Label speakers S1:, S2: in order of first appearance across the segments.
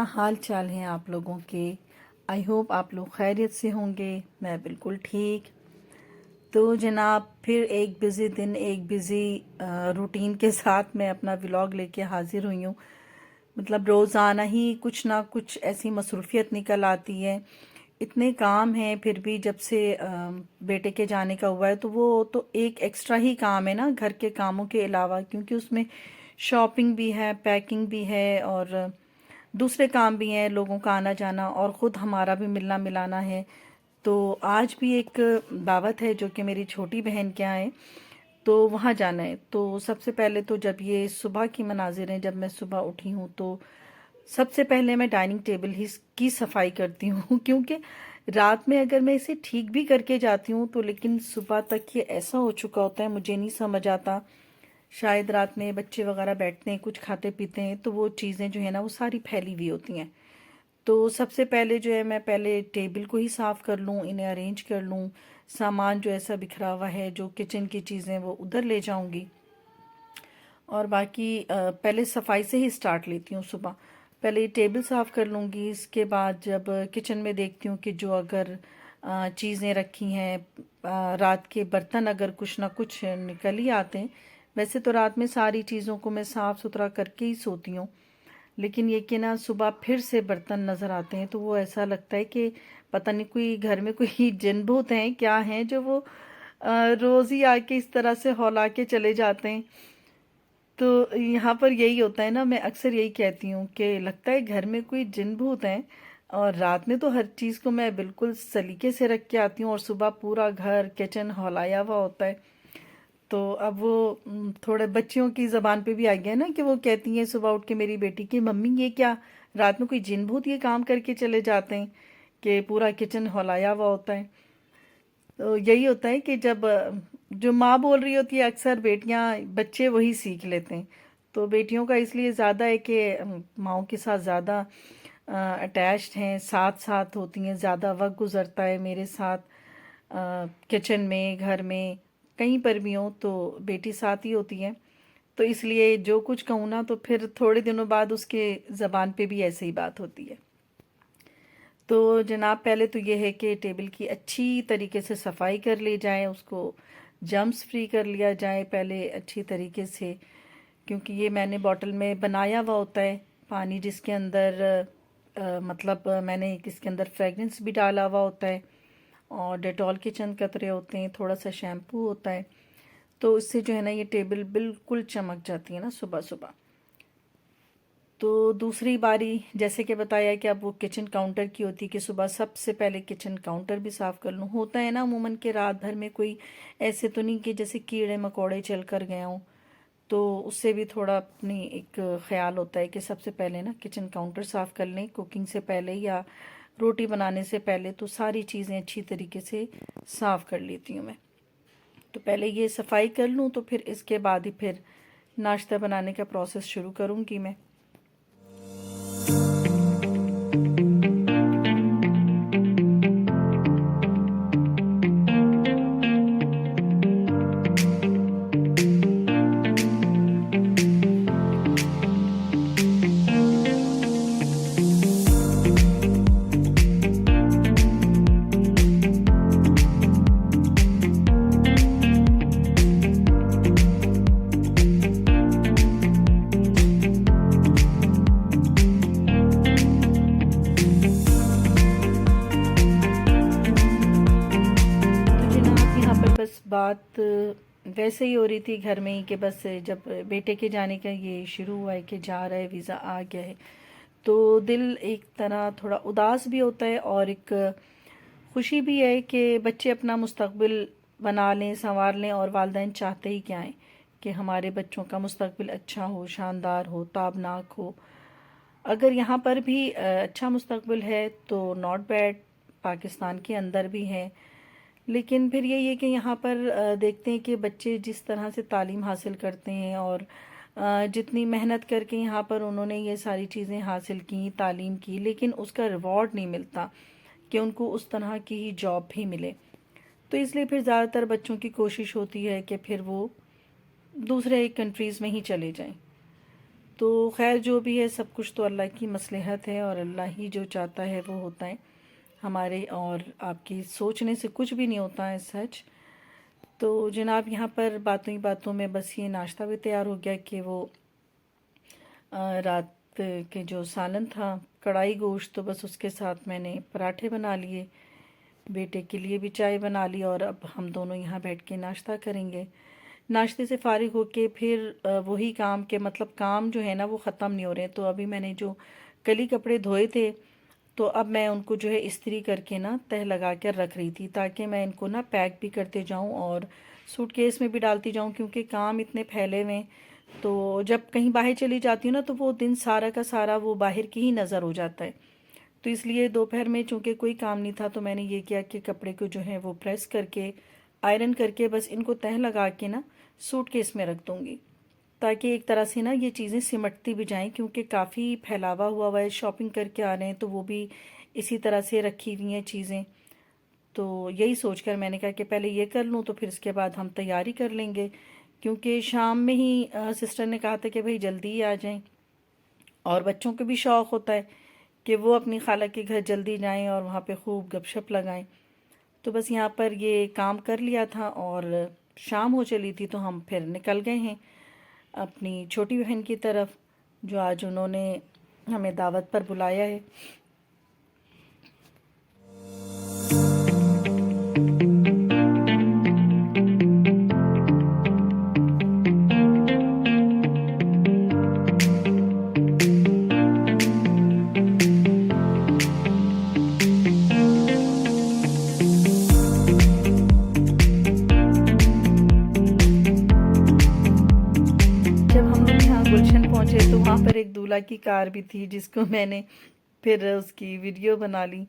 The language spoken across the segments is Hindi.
S1: हाल चाल हैं आप लोगों के। आई होप आप लोग खैरियत से होंगे। मैं बिल्कुल ठीक। तो जनाब फिर एक बिज़ी दिन, एक बिज़ी रूटीन के साथ मैं अपना व्लॉग लेके हाजिर हुई हूँ। मतलब रोज़ाना ही कुछ ना कुछ ऐसी मसरूफियत निकल आती है। इतने काम हैं, फिर भी जब से बेटे के जाने का हुआ है तो वो तो एक एक्स्ट्रा ही काम है ना घर के कामों के अलावा, क्योंकि उसमें शॉपिंग भी है, पैकिंग भी है और दूसरे काम भी हैं, लोगों का आना जाना और ख़ुद हमारा भी मिलना मिलाना है। तो आज भी एक दावत है जो कि मेरी छोटी बहन के यहाँ है, तो वहाँ जाना है। तो सबसे पहले तो जब ये सुबह की मनाजिर हैं, जब मैं सुबह उठी हूँ तो सबसे पहले मैं डाइनिंग टेबल ही की सफाई करती हूँ क्योंकि रात में अगर मैं इसे ठीक भी करके जाती हूँ तो लेकिन सुबह तक ये ऐसा हो चुका होता है, मुझे नहीं समझ आता। शायद रात में बच्चे वगैरह बैठते हैं, कुछ खाते पीते हैं, तो वो चीज़ें जो है ना वो सारी फैली हुई होती हैं। तो सबसे पहले जो है मैं पहले टेबल को ही साफ़ कर लूँ, इन्हें अरेंज कर लूँ। सामान जो ऐसा बिखरा हुआ है, जो किचन की चीज़ें, वो उधर ले जाऊँगी। और बाकी पहले सफाई से ही स्टार्ट लेती हूँ सुबह। पहले ये टेबल साफ़ कर लूँगी, इसके बाद जब किचन में देखती हूँ कि जो अगर चीज़ें रखी हैं, रात के बर्तन अगर कुछ ना कुछ निकल ही आते हैं। वैसे तो रात में सारी चीज़ों को मैं साफ़ सुथरा करके ही सोती हूँ, लेकिन ये कि ना सुबह फिर से बर्तन नज़र आते हैं तो वो ऐसा लगता है कि पता नहीं कोई घर में कोई जिन भूत हैं क्या हैं, जो वो रोज़ ही आके इस तरह से हौला के चले जाते हैं। तो यहाँ पर यही होता है ना, मैं अक्सर यही कहती हूँ कि लगता है घर में कोई जिन भूत हैं। और रात में तो हर चीज़ को मैं बिल्कुल सलीके से रख के आती हूँ और सुबह पूरा घर किचन हौलाया हुआ होता है। तो अब वो थोड़े बच्चियों की ज़बान पे भी आ गया ना कि वो कहती हैं सुबह उठ के मेरी बेटी की, मम्मी ये क्या रात में कोई जिन भूत ये काम करके चले जाते हैं कि पूरा किचन हौलाया हुआ होता है। तो यही होता है कि जब जो माँ बोल रही होती है अक्सर बेटियाँ बच्चे वही सीख लेते हैं। तो बेटियों का इसलिए ज़्यादा है कि माँओं के साथ ज़्यादा अटैच्ड हैं, साथ साथ होती हैं, ज़्यादा वक्त गुजरता है मेरे साथ। किचन में, घर में, कहीं पर भी हो तो बेटी साथ ही होती है। तो इसलिए जो कुछ कहूँ ना तो फिर थोड़े दिनों बाद उसके ज़बान पे भी ऐसे ही बात होती है। तो जनाब पहले तो ये है कि टेबल की अच्छी तरीके से सफाई कर ली जाए, उसको जर्म्स फ्री कर लिया जाए पहले अच्छी तरीके से, क्योंकि ये मैंने बॉटल में बनाया हुआ होता है पानी, जिसके अंदर मतलब मैंने इसके अंदर फ्रेगरेंस भी डाला हुआ होता है और डेटॉल के चंद कतरे होते हैं, थोड़ा सा शैम्पू होता है। तो इससे जो है ना ये टेबल बिल्कुल चमक जाती है ना सुबह सुबह। तो दूसरी बारी जैसे कि बताया कि अब वो किचन काउंटर की होती है कि सुबह सबसे पहले किचन काउंटर भी साफ़ कर लूँ। होता है ना अमूमन के रात भर में कोई ऐसे तो नहीं कि जैसे कीड़े मकोड़े चल कर गए हों, तो उससे भी थोड़ा अपनी एक ख्याल होता है कि सबसे पहले ना किचन काउंटर साफ़ कर लें कुकिंग से पहले या रोटी बनाने से पहले। तो सारी चीज़ें अच्छी तरीके से साफ़ कर लेती हूँ मैं। तो पहले ये सफाई कर लूँ तो फिर इसके बाद ही फिर नाश्ता बनाने का प्रोसेस शुरू करूँगी मैं। बस बात वैसे ही हो रही थी घर में ही कि बस जब बेटे के जाने का ये शुरू हुआ है कि जा रहा है, वीज़ा आ गया है, तो दिल एक तरह थोड़ा उदास भी होता है और एक खुशी भी है कि बच्चे अपना मुस्तकबिल बना लें, संवार लें। और वालिदैन चाहते ही क्या है कि हमारे बच्चों का मुस्तकबिल अच्छा हो, शानदार हो, ताबनाक हो। अगर यहाँ पर भी अच्छा मुस्तकबिल है तो नॉट बैड, पाकिस्तान के अंदर भी है। लेकिन फिर यही है कि यहाँ पर देखते हैं कि बच्चे जिस तरह से तालीम हासिल करते हैं और जितनी मेहनत करके यहाँ पर उन्होंने ये सारी चीज़ें हासिल की, तालीम की, लेकिन उसका रिवॉर्ड नहीं मिलता कि उनको उस तरह की ही जॉब भी मिले। तो इसलिए फिर ज़्यादातर बच्चों की कोशिश होती है कि फिर वो दूसरे कंट्रीज़ में ही चले जाएं। तो खैर जो भी है सब कुछ तो अल्लाह की मसलहत है और अल्लाह ही जो चाहता है वो होता है। हमारे और आपकी सोचने से कुछ भी नहीं होता है सच। तो जनाब यहाँ पर बातों ही बातों में बस ये नाश्ता भी तैयार हो गया कि वो रात के जो सालन था कढ़ाई गोश्त, तो बस उसके साथ मैंने पराठे बना लिए, बेटे के लिए भी चाय बना ली और अब हम दोनों यहाँ बैठ के नाश्ता करेंगे। नाश्ते से फ़ारिग होके फिर वही काम के मतलब काम जो है ना वो ख़त्म नहीं हो रहे हैं। तो अभी मैंने जो कल ही कपड़े धोए थे तो अब मैं उनको जो है इस्त्री करके ना तह लगा कर रख रही थी, ताकि मैं इनको ना पैक भी करते जाऊं और सूटकेस में भी डालती जाऊं, क्योंकि काम इतने फैले हुए हैं। तो जब कहीं बाहर चली जाती हूँ ना तो वो दिन सारा का सारा वो बाहर की ही नज़र हो जाता है। तो इसलिए दोपहर में चूँकि कोई काम नहीं था तो मैंने ये किया कि कपड़े को जो है वो प्रेस करके आयरन करके बस इनको तह लगा के ना सूटकेस में रख दूँगी, ताकि एक तरह से ना ये चीज़ें सिमटती भी जाएं, क्योंकि काफ़ी फैलावा हुआ है, शॉपिंग करके आ रहे हैं तो वो भी इसी तरह से रखी हुई हैं चीज़ें। तो यही सोचकर मैंने कहा कि पहले ये कर लूँ तो फिर इसके बाद हम तैयारी कर लेंगे, क्योंकि शाम में ही सिस्टर ने कहा था कि भाई जल्दी ही आ जाएं और बच्चों को भी शौक़ होता है कि वो अपनी खाला के घर जल्दी जाएं और वहाँ पे खूब गपशप लगाएं। तो बस यहाँ पर ये काम कर लिया था और शाम हो चली थी तो हम फिर निकल गए हैं अपनी छोटी बहन की तरफ, जो आज उन्होंने हमें दावत पर बुलाया है। जब हम लोग यहाँ गुलशन पहुँचे तो वहाँ पर एक दूल्हा की कार भी थी, जिसको मैंने फिर उसकी वीडियो बना ली।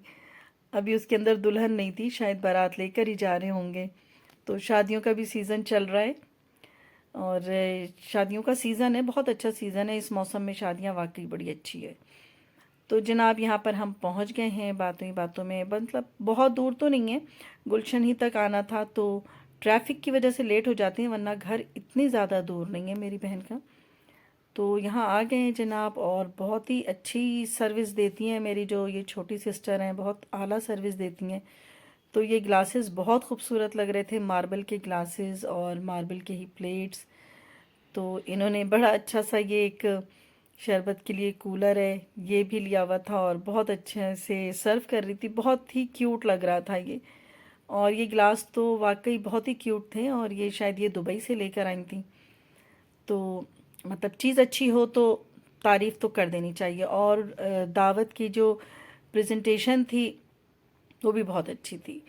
S1: अभी उसके अंदर दुल्हन नहीं थी, शायद बारात लेकर ही जा रहे होंगे। तो शादियों का भी सीज़न चल रहा है और शादियों का सीज़न है, बहुत अच्छा सीज़न है, इस मौसम में शादियाँ वाकई बड़ी अच्छी है। तो जनाब यहाँ पर हम पहुँच गए हैं बातों ही बातों में, मतलब बहुत दूर तो नहीं है, गुलशन ही तक आना था तो ट्रैफिक की वजह से लेट हो जाते हैं, वरना घर इतनी ज़्यादा दूर नहीं है मेरी बहन का। तो यहाँ आ गए हैं जनाब और बहुत ही अच्छी सर्विस देती हैं मेरी जो ये छोटी सिस्टर हैं, बहुत आला सर्विस देती हैं। तो ये ग्लासेस बहुत खूबसूरत लग रहे थे, मार्बल के ग्लासेस और मार्बल के ही प्लेट्स। तो इन्होंने बड़ा अच्छा सा ये एक शरबत के लिए कूलर है ये भी लिया हुआ था और बहुत अच्छे से सर्व कर रही थी, बहुत ही क्यूट लग रहा था ये। और ये ग्लास तो वाकई बहुत ही क्यूट थे और ये शायद ये दुबई से लेकर आई थी। तो मतलब चीज़ अच्छी हो तो तारीफ़ तो कर देनी चाहिए। और दावत की जो प्रेजेंटेशन थी वो भी बहुत अच्छी थी।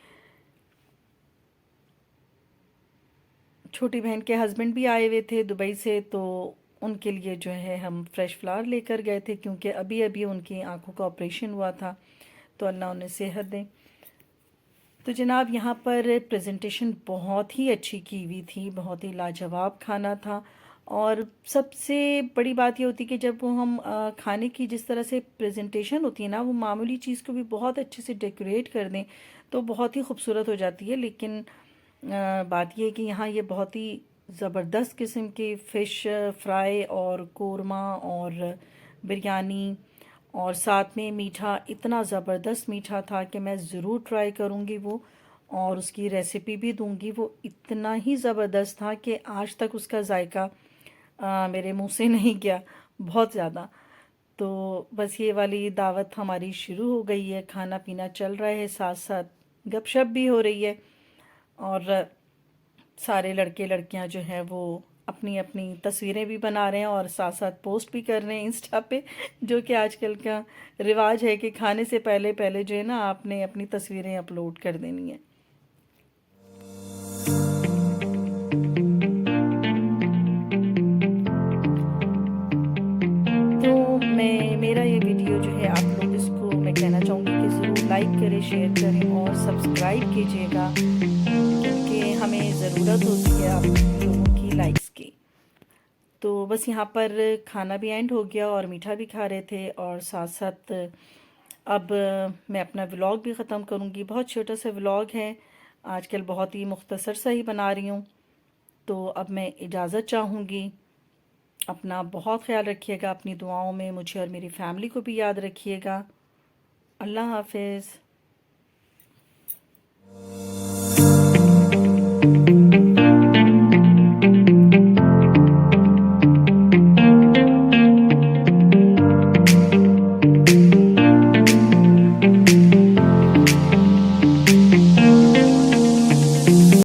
S1: छोटी बहन के हस्बैंड भी आए हुए थे दुबई से, तो उनके लिए जो है हम फ्रेश फ्लावर लेकर गए थे, क्योंकि अभी अभी उनकी आंखों का ऑपरेशन हुआ था, तो अल्लाह उन्हें सेहत दें। तो जनाब यहाँ पर प्रेजेंटेशन बहुत ही अच्छी की हुई थी, बहुत ही लाजवाब खाना था। और सबसे बड़ी बात ये होती है कि जब वो हम खाने की जिस तरह से प्रेजेंटेशन होती है ना, वो मामूली चीज़ को भी बहुत अच्छे से डेकोरेट कर दें तो बहुत ही खूबसूरत हो जाती है। लेकिन बात यह है कि यहाँ ये बहुत ही ज़बरदस्त किस्म की फ़िश फ्राई और कोरमा और बिरयानी और साथ में मीठा, इतना ज़बरदस्त मीठा था कि मैं ज़रूर ट्राई करूँगी वो, और उसकी रेसिपी भी दूँगी। वो इतना ही ज़बरदस्त था कि आज तक उसका जायका मेरे मुंह से नहीं गया, बहुत ज़्यादा। तो बस ये वाली दावत हमारी शुरू हो गई है, खाना पीना चल रहा है, साथ साथ गपशप भी हो रही है और सारे लड़के लड़कियां जो हैं वो अपनी अपनी तस्वीरें भी बना रहे हैं और साथ साथ पोस्ट भी कर रहे हैं इंस्टा पे, जो कि आजकल का रिवाज है कि खाने से पहले पहले जो है ना आपने अपनी तस्वीरें अपलोड कर देनी है। तो मेरा ये वीडियो जो है आप लोग इसको मैं कहना चाहूँगी कि ज़रूर लाइक करें, शेयर करें और सब्सक्राइब कीजिएगा, क्योंकि हमें ज़रूरत होती है आप लोगों की लाइक्स की। तो बस यहाँ पर खाना भी एंड हो गया और मीठा भी खा रहे थे और साथ साथ अब मैं अपना व्लॉग भी ख़त्म करूँगी। बहुत छोटा सा व्लॉग है आजकल, बहुत ही मुख्तसर सा ही बना रही हूँ। तो अब मैं इजाज़त चाहूँगी अपना बहुत ख्याल रखिएगा, अपनी दुआओं में मुझे और मेरी फैमिली को भी याद रखिएगा। अल्लाह हाफिज़।